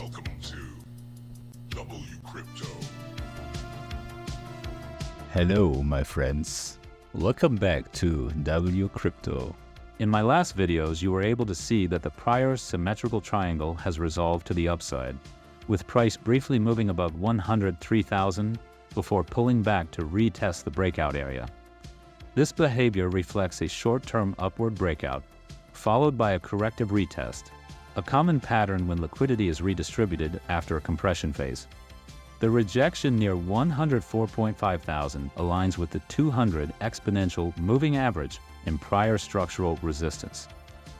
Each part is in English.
Welcome to WCrypto. Hello, my friends. Welcome back to WCrypto. In my last videos, you were able to see that the prior symmetrical triangle has resolved to the upside, with price briefly moving above 103,000 before pulling back to retest the breakout area. This behavior reflects a short-term upward breakout, followed by a corrective retest, a common pattern when liquidity is redistributed after a compression phase. The rejection near 104.5 thousand aligns with the 200 exponential moving average in prior structural resistance,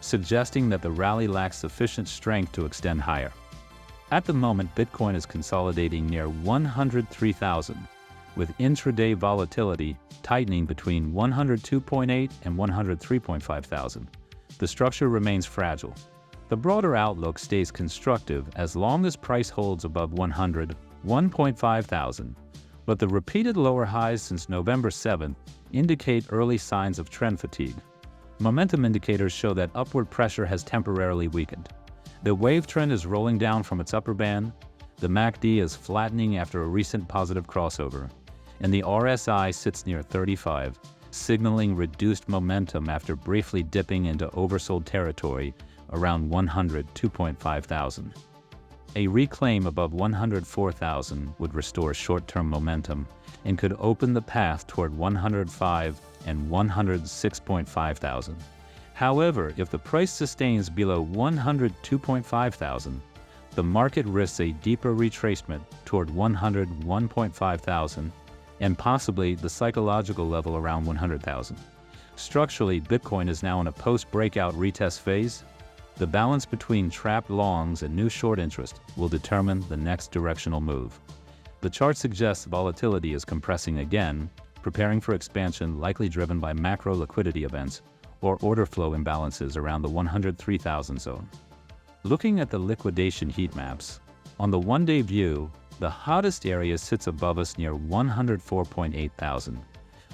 suggesting that the rally lacks sufficient strength to extend higher. At the moment, Bitcoin is consolidating near 103,000, with intraday volatility tightening between 102.8 and 103.5 thousand. The structure remains fragile. The broader outlook stays constructive as long as price holds above 101.5 thousand, but the repeated lower highs since November 7th indicate early signs of trend fatigue. Momentum indicators show that upward pressure has temporarily weakened. The wave trend is rolling down from its upper band, the MACD is flattening after a recent positive crossover, and the RSI sits near 35, signaling reduced momentum after briefly dipping into oversold territory around 102.5 thousand. A reclaim above 104,000 would restore short-term momentum and could open the path toward 105 and 106.5 thousand. However, if the price sustains below 102.5 thousand, the market risks a deeper retracement toward 101.5 thousand and possibly the psychological level around 100,000. Structurally, Bitcoin is now in a post-breakout retest phase. The balance between trapped longs and new short interest will determine the next directional move. The chart suggests volatility is compressing again, preparing for expansion likely driven by macro liquidity events or order flow imbalances around the 103,000 zone. Looking at the liquidation heat maps, on the one-day view, the hottest area sits above us near 104.8 thousand,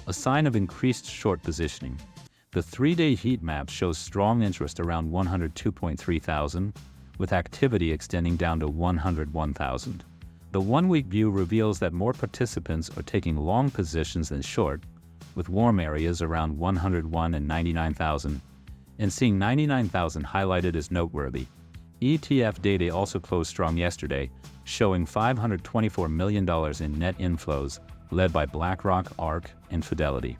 a sign of increased short positioning. The 3-day heat map shows strong interest around 102.3 thousand, with activity extending down to 101,000. The 1-week view reveals that more participants are taking long positions than short, with warm areas around 101 and 99,000, and seeing 99,000 highlighted as noteworthy. ETF data also closed strong yesterday, showing $524 million in net inflows, led by BlackRock, ARK, and Fidelity.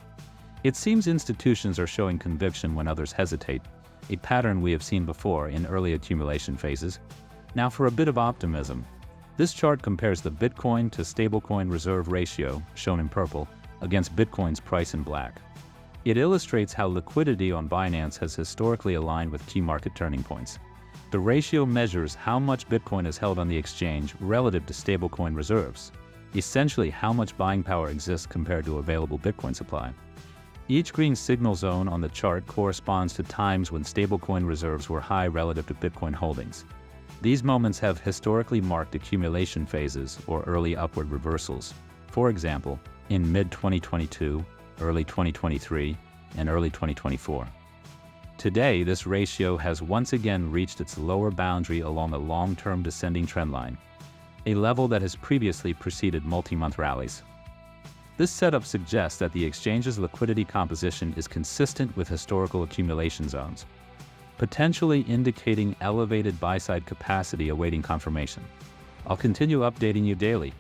It seems institutions are showing conviction when others hesitate, a pattern we have seen before in early accumulation phases. Now for a bit of optimism. This chart compares the Bitcoin to stablecoin reserve ratio, shown in purple, against Bitcoin's price in black. It illustrates how liquidity on Binance has historically aligned with key market turning points. The ratio measures how much Bitcoin is held on the exchange relative to stablecoin reserves, essentially how much buying power exists compared to available Bitcoin supply. Each green signal zone on the chart corresponds to times when stablecoin reserves were high relative to Bitcoin holdings. These moments have historically marked accumulation phases or early upward reversals. For example, in mid-2022, early 2023, and early 2024. Today, this ratio has once again reached its lower boundary along the long-term descending trend line, a level that has previously preceded multi-month rallies. This setup suggests that the exchange's liquidity composition is consistent with historical accumulation zones, potentially indicating elevated buy-side capacity awaiting confirmation. I'll continue updating you daily.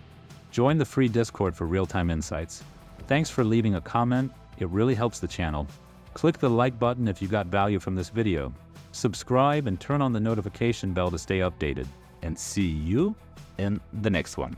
Join the free Discord for real-time insights. Thanks for leaving a comment, it really helps the channel. Click the like button if you got value from this video. Subscribe and turn on the notification bell to stay updated. And see you in the next one.